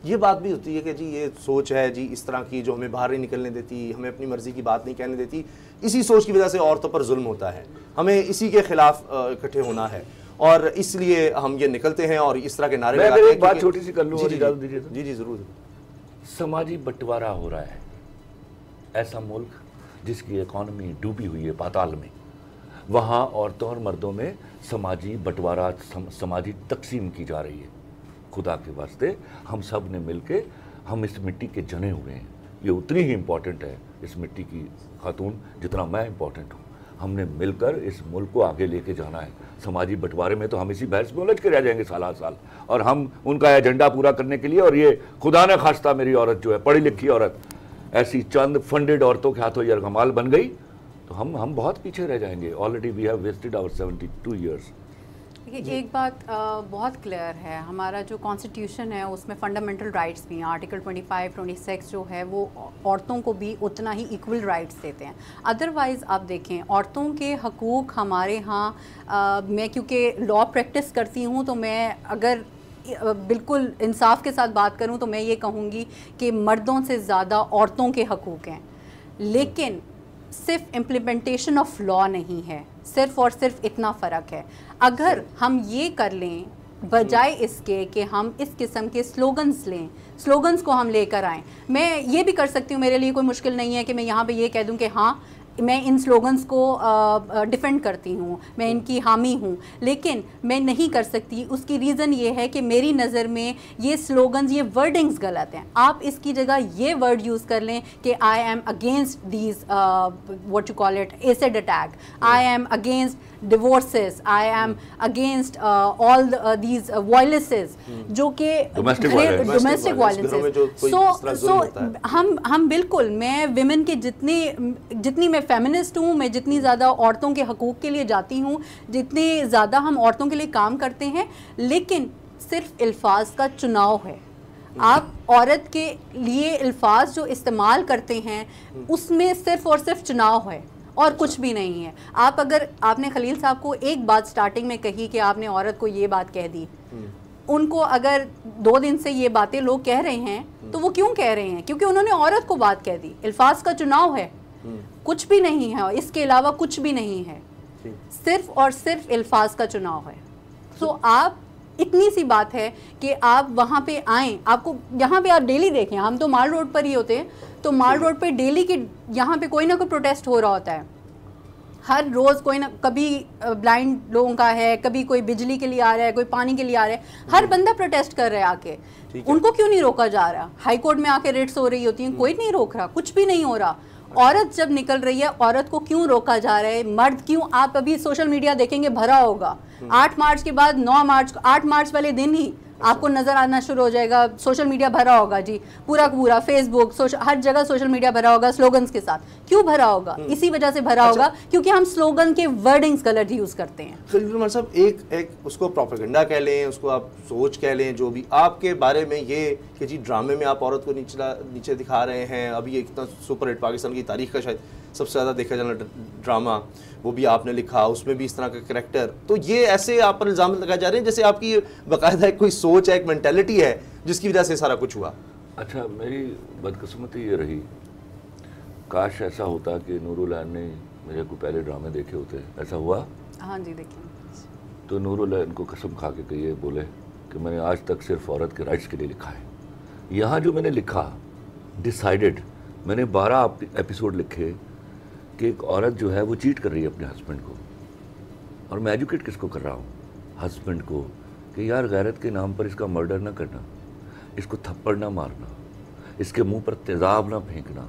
یہ بات بھی ہوتی ہے کہ جی یہ سوچ ہے جی اس طرح کی جو ہمیں باہر نہیں نکلنے دیتی, ہمیں اپنی مرضی کی بات نہیں کہنے دیتی, اسی سوچ کی وجہ سے عورتوں پر ظلم ہوتا ہے, ہمیں اسی کے خلاف اکٹھے ہونا ہے, اور اس لیے ہم یہ نکلتے ہیں اور اس طرح کے نعرے لگاتے ہیں. میں ایک بات چھوٹی سی کر لوں اور اجازت دیجیے. جی جی ضرور. سماجی بٹوارا ہو رہا ہے, ایسا ملک جس کی اکانومی ڈوبی ہوئی ہے پاتال میں, وہاں عورتوں اور مردوں میں سماجی بٹوارا, سماجی تقسیم کی جا رہی ہے. خدا کے واسطے ہم سب نے مل کے, ہم اس مٹی کے جنے ہوئے ہیں, یہ اتنی ہی امپورٹنٹ ہے اس مٹی کی خاتون جتنا میں امپورٹنٹ ہوں. ہم نے مل کر اس ملک کو آگے لے کے جانا ہے. سماجی بٹوارے میں تو ہم اسی بحث میں الجھ کے رہ جائیں گے سالہ سال, اور ہم ان کا ایجنڈا پورا کرنے کے لیے, اور یہ خدا نہ خواستہ میری عورت جو ہے پڑھی لکھی عورت ایسی چند فنڈڈ عورتوں کے ہاتھوں یرغمال بن گئی تو ہم بہت پیچھے رہ جائیں گے. Already we have wasted our 72 years. ایک بات بہت کلیئر ہے, ہمارا جو کانسٹیٹیوشن ہے اس میں فنڈامنٹل رائٹس بھی ہیں. آرٹیکل 25, 26 جو ہے وہ عورتوں کو بھی اتنا ہی ایکول رائٹس دیتے ہیں. ادروائز آپ دیکھیں عورتوں کے حقوق ہمارے ہاں, میں کیونکہ لا پریکٹس کرتی ہوں تو میں اگر بالکل انصاف کے ساتھ بات کروں تو میں یہ کہوں گی کہ مردوں سے زیادہ عورتوں کے حقوق ہیں, لیکن صرف امپلیمنٹیشن آف لا نہیں ہے, صرف اور صرف اتنا فرق ہے. اگر ہم یہ کر لیں بجائے اس کے کہ ہم اس قسم کے سلوگنز لیں, سلوگنز کو ہم لے کر آئیں. میں یہ بھی کر سکتی ہوں, میرے لیے کوئی مشکل نہیں ہے کہ میں یہاں پہ یہ کہہ دوں کہ ہاں میں ان سلوگنز کو ڈیفینڈ کرتی ہوں, میں ان کی حامی ہوں, لیکن میں نہیں کر سکتی. اس کی ریزن یہ ہے کہ میری نظر میں یہ سلوگنز, یہ ورڈنگز غلط ہیں. آپ اس کی جگہ یہ ورڈ یوز کر لیں کہ I am against these what you call it acid attack, I am against divorces, I am against all these violences جو کہ ڈومیسٹک وائلنس. سو ہم بالکل, میں ویمن کے جتنی میں فیمنسٹ ہوں, میں جتنی زیادہ عورتوں کے حقوق کے لیے جاتی ہوں, جتنی زیادہ ہم عورتوں کے لیے کام کرتے ہیں, لیکن صرف الفاظ کا چناؤ ہے. آپ عورت کے لیے الفاظ جو استعمال کرتے ہیں اس میں صرف اور صرف چناؤ ہے اور کچھ بھی نہیں ہے. آپ نے خلیل صاحب کو ایک بات سٹارٹنگ میں کہی کہ آپ نے عورت کو یہ بات کہہ دی, ان کو اگر 2 دن سے یہ باتیں لوگ کہہ رہے ہیں تو وہ کیوں کہہ رہے ہیں؟ کیونکہ انہوں نے عورت کو بات کہہ دی. الفاظ کا چناؤ ہے, کچھ بھی نہیں ہے, اس کے علاوہ کچھ بھی نہیں ہے, صرف اور صرف الفاظ کا چناؤ ہے. سو آپ اتنی سی بات ہے کہ آپ وہاں پہ آئیں, آپ کو یہاں پہ آپ ڈیلی دیکھیں, ہم تو مال روڈ پر ہی ہوتے ہیں, تو مال روڈ پہ ڈیلی کی یہاں پہ کوئی نہ کوئی پروٹیسٹ ہو رہا ہوتا ہے. ہر روز کوئی نہ, کبھی بلائنڈ لوگوں کا ہے, کبھی کوئی بجلی کے لیے آ رہا ہے, کوئی پانی کے لیے آ رہا ہے, ہر بندہ پروٹیسٹ کر رہا ہے آ کے. ان کو کیوں نہیں روکا جا رہا؟ ہائی کورٹ میں آ کے ریٹس ہو رہی ہوتی ہیں, کوئی نہیں روک رہا, کچھ بھی نہیں ہو رہا. عورت جب نکل رہی ہے, عورت کو کیوں روکا جا رہا ہے؟ مرد کیوں؟ آپ ابھی سوشل میڈیا دیکھیں گے بھرا ہوگا. 8 مارچ کے بعد 9 مارچ, 8 مارچ والے دن ہی آپ کو نظر آنا شروع ہو جائے گا, سوشل میڈیا بھرا ہوگا جی, پورا فیس بک, ہر جگہ سوشل میڈیا بھرا ہوگا سلوگنز کے ساتھ. کیوں بھرا ہوگا؟ اسی وجہ سے بھرا ہوگا کیونکہ ہم سلوگن کے ورڈنگز غلط یوز کرتے ہیں. خلیل الرحمان صاحب, ایک اس کو پروپیگنڈا کہہ لیں, اس کو آپ سوچ کہہ لیں, جو بھی آپ کے بارے میں یہ کہ جی ڈرامے میں آپ عورت کو نیچے دکھا رہے ہیں. ابھی یہ کتنا سپر ہٹ پاکستان کی تاریخ کا شاید سب سے زیادہ دیکھا جانا ڈرامہ, وہ بھی آپ نے لکھا, اس میں بھی اس طرح کا کریکٹر. تو یہ ایسے آپ پر الزام لگائے جا رہے ہیں جیسے آپ کی باقاعدہ ایک کوئی سوچ ہے, ایک مینٹلٹی ہے جس کی وجہ سے سارا کچھ ہوا. اچھا, میری بدقسمتی یہ رہی, کاش ایسا ہوتا کہ نور العین نے میرے کو پہلے ڈرامے دیکھے ہوتے. ایسا ہوا؟ ہاں جی دیکھیں. تو نور العین کو قسم کھا کے کہیے, بولے کہ میں نے آج تک صرف عورت کے رائٹس کے لیے لکھا ہے. یہاں جو میں نے لکھا, ڈیسائیڈڈ, میں نے 12 ایپیسوڈ لکھے کہ ایک عورت جو ہے وہ چیٹ کر رہی ہے اپنے ہسبینڈ کو, اور میں ایجوکیٹ کس کو کر رہا ہوں؟ ہسبینڈ کو, کہ یار غیرت کے نام پر اس کا مرڈر نہ کرنا, اس کو تھپڑ نہ مارنا, اس کے منہ پر تیزاب نہ پھینکنا.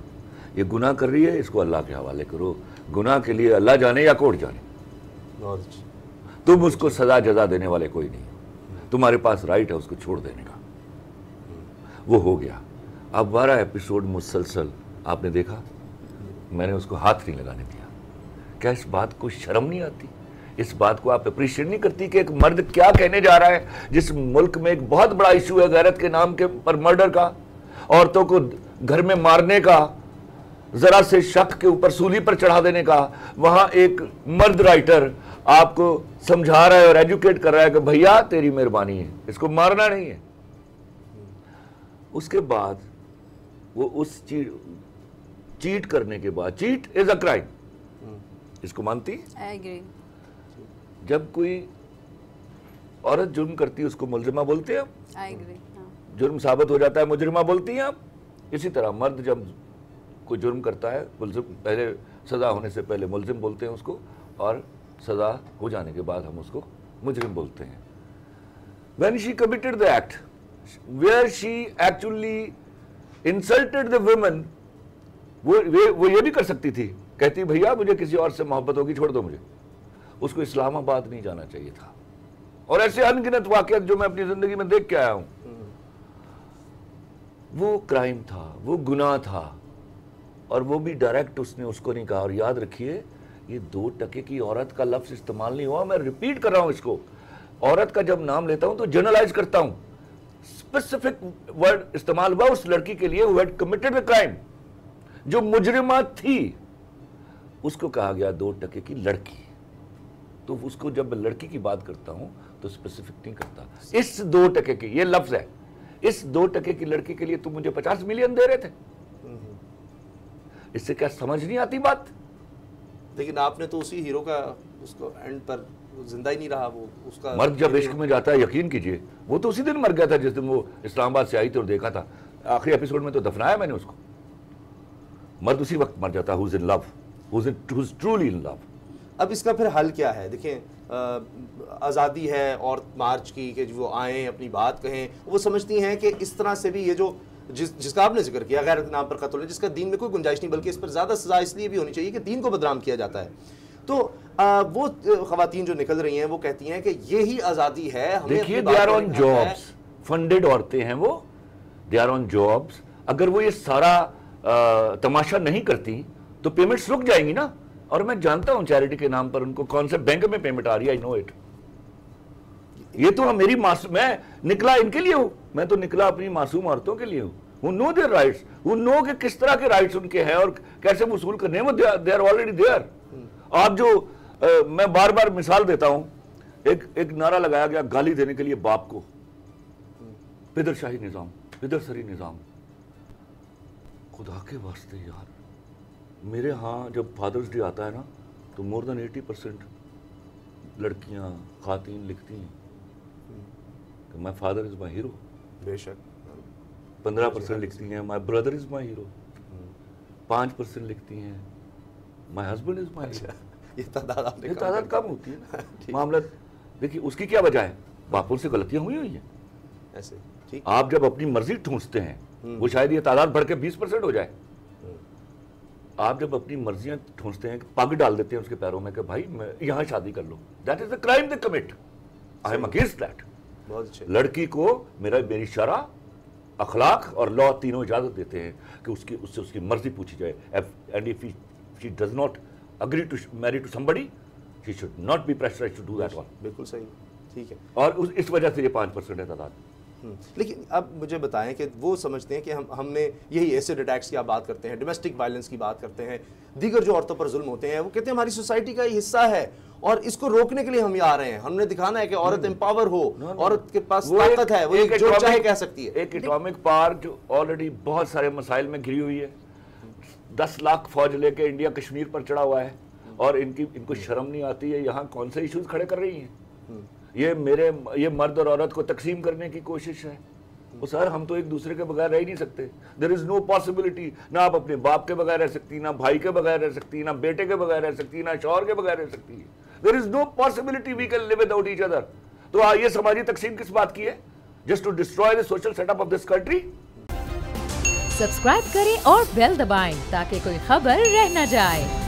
یہ گناہ کر رہی ہے, اس کو اللہ کے حوالے کرو, گناہ کے لیے اللہ جانے یا کورٹ جانے, تم اس کو سزا جزا دینے والے کوئی نہیں, تمہارے پاس رائٹ ہے اس کو چھوڑ دینے کا. وہ ہو گیا. اب 12 ایپیسوڈ مسلسل آپ نے دیکھا, میں نے اس کو ہاتھ نہیں لگانے دیا. کیا اس بات کو شرم نہیں آتی؟ اس بات کو آپ اپریشیٹ نہیں کرتی کہ ایک مرد کیا کہنے جا رہا ہے, جس ملک میں ایک بہت بڑا ایشو ہے غیرت کے نام کے پر مرڈر کا, عورتوں کو گھر میں مارنے کا, ذرا سے شک کے اوپر سولی پر چڑھا دینے کا. وہاں ایک مرد رائٹر آپ کو سمجھا رہا ہے اور ایجوکیٹ کر رہا ہے کہ بھیا تیری مہربانی ہے, اس کو مارنا نہیں ہے. اس کے بعد وہ اس چیٹ کرنے کے بعد, چیٹ از اے کرائم, اس کو مانتی؟ جب کوئی عورت جرم کرتی ہے اس کو ملزمہ بولتے ہیں آپ, جرم ثابت ہو جاتا ہے مجرمہ بولتی ہیں آپ. اسی طرح مرد جب کوئی جرم کرتا ہے ملزم, پہلے سزا ہونے سے پہلے ملزم بولتے ہیں اس کو, اور سزا ہو جانے کے بعد ہم اس کو مجرم بولتے ہیں. When she committed the act, where she actually insulted the women, وہ یہ بھی کر سکتی تھی, کہتی بھیا مجھے کسی اور سے محبت ہوگی, چھوڑ دو مجھے. اس کو اسلام آباد نہیں جانا چاہیے تھا. اور ایسے ان گنت واقعات جو میں اپنی زندگی میں دیکھ کے آیا ہوں, وہ کرائم تھا, وہ گناہ تھا, اور وہ بھی ڈائریکٹ اس نے اس کو نہیں کہا. اور یاد رکھیے یہ 2% کی عورت کا لفظ استعمال نہیں ہوا, میں ریپیٹ کر رہا ہوں اس کو. عورت کا جب نام لیتا ہوں تو جنرلائز کرتا ہوں, اسپیسیفک ورڈ استعمال ہوا اس لڑکی کے لیے who had committed a crime, جو مجرمہ تھی. اس کو کہا گیا 2% کی لڑکی. تو اس کو جب میں لڑکی کی بات کرتا ہوں تو اسپیسیفک نہیں کرتا. اس 2% کی, یہ لفظ ہے, اس 2% کی لڑکی کے لیے تم مجھے 50 ملین دے رہے تھے. اس سے کیا سمجھ نہیں آتی بات؟ لیکن آپ نے تو اسی ہیرو کا اس کو اینڈ پر زندہ ہی نہیں رہا. وہ اس کا مرد جب عشق میں جاتا ہے, یقین کیجئے وہ تو اسی دن مر گیا تھا جس دن وہ اسلام آباد سے آئی تھی اور دیکھا تھا. آخری ایپیسوڈ میں تو دفنایا میں نے اس کو. مرد اسی وقت مر جاتا ہے who's in love, who's truly in love. اب اس کا پھر حل کیا ہے؟ دیکھیں آزادی ہے عورت مارچ کی کہ وہ آئیں اپنی بات کہیں. وہ سمجھتی ہیں کہ اس طرح سے بھی یہ جو جس کا آپ نے ذکر کیا غیرت کے نام پر قتل ہے, جس کا دین میں کوئی گنجائش نہیں, بلکہ اس پر زیادہ سزا اس لیے بھی ہونی چاہیے کہ دین کو بدنام کیا جاتا ہے. تو وہ خواتین جو نکل رہی ہیں وہ کہتی ہیں کہ یہی آزادی ہے. دیکھیے they are on jobs, funded عورتیں ہیں وہ, they are on jobs. اگر وہ یہ سارا تماشا نہیں کرتی تو پیمنٹس رک جائیں گی نا. اور میں جانتا ہوں چیریٹی کے نام پر ان کو کون سے بینک میں پیمنٹ آ رہی ہے, I know it. یہ تو میری میں نکلا ان کے لیے ہوں, میں تو نکلا اپنی معصوم عورتوں کے لیے ہوں, who know their rights, who know کہ کس طرح کے رائٹس ان کے ہیں اور کیسے وصول کرنے ہیں. وہ they are already there. آپ جو میں بار بار مثال دیتا ہوں, ایک نعرہ لگایا گیا گالی دینے کے لیے باپ کو, پدر شاہی نظام, پدر سری نظام. خدا کے واسطے یار, میرے ہاں جب فادرز ڈے آتا ہے نا تو more than 80% لڑکیاں خواتین لکھتی ہیں کہ my father is my hero. بے شک. 15% لکھتی ہیں my brother is my hero. 5% لکھتی ہیں my husband is my hero. یہ تعداد کم ہوتی ہے. معاملہ دیکھیے اس کی کیا وجہ ہے, باپوں سے غلطیاں ہوئی ہیں ایسے. آپ جب اپنی مرضی ٹھونستے ہیں, وہ شاید یہ تعداد بڑھ کے 20% ہو جائے. آپ جب اپنی مرضیاں ٹھونستے ہیں, پگ ڈال دیتے ہیں اس کے پیروں میں کہ بھائی یہاں شادی کر لو, that is a crime they commit. I am against that. لڑکی کو میری شرع, اخلاق اور لا تینوں اجازت دیتے ہیں کہ اس سے اس کی مرضی پوچھی جائے. And if she does not agree to marry to somebody, she should not be pressurized to do that one. بالکل صحیح, ٹھیک ہے. اور اس وجہ سے یہ 5% ہے تعداد. لیکن اب مجھے بتائیں کہ وہ سمجھتے ہیں کہ ہم نے یہی ایسڈ اٹیکس کی آپ بات کرتے ہیں, ڈومیسٹک وائلنس کی بات کرتے ہیں, دیگر جو عورتوں پر ظلم ہوتے ہیں, وہ کہتے ہیں ہماری سوسائٹی کا یہ حصہ ہے اور اس کو روکنے کے لیے ہم آ رہے ہیں. ہم نے دکھانا ہے کہ عورت امپاور ہو, عورت کے پاس طاقت ہے, وہ جو چاہے کہہ سکتی ہے. ایک اٹامک پاور جو آلریڈی بہت سارے مسائل میں گھری ہوئی ہے, 10 لاکھ فوج لے کے انڈیا کشمیر پر چڑھا ہوا ہے, اور ان کو شرم نہیں آتی ہے یہاں کون سے ایشوز کھڑے کر رہی ہیں. یہ مرد اور عورت کو تقسیم کرنے کی کوشش ہے. وہ سر ہم تو ایک دوسرے کے بغیر رہ ہی نہیں سکتے. دیر از نو پاسبلٹی. نہ آپ اپنے باپ کے بغیر رہ سکتی, نہ بھائی کے بغیر رہ سکتی, نہ بیٹے کے بغیر رہ سکتی, نہ شوہر کے بغیر رہ سکتی. There is no possibility we can live without each other. تو یہ سماجی تقسیم کس بات کی ہے؟ Just to destroy the social set up of this country. Subscribe کریں اور بیل دبائیں تاکہ کوئی خبر رہ نہ جائے.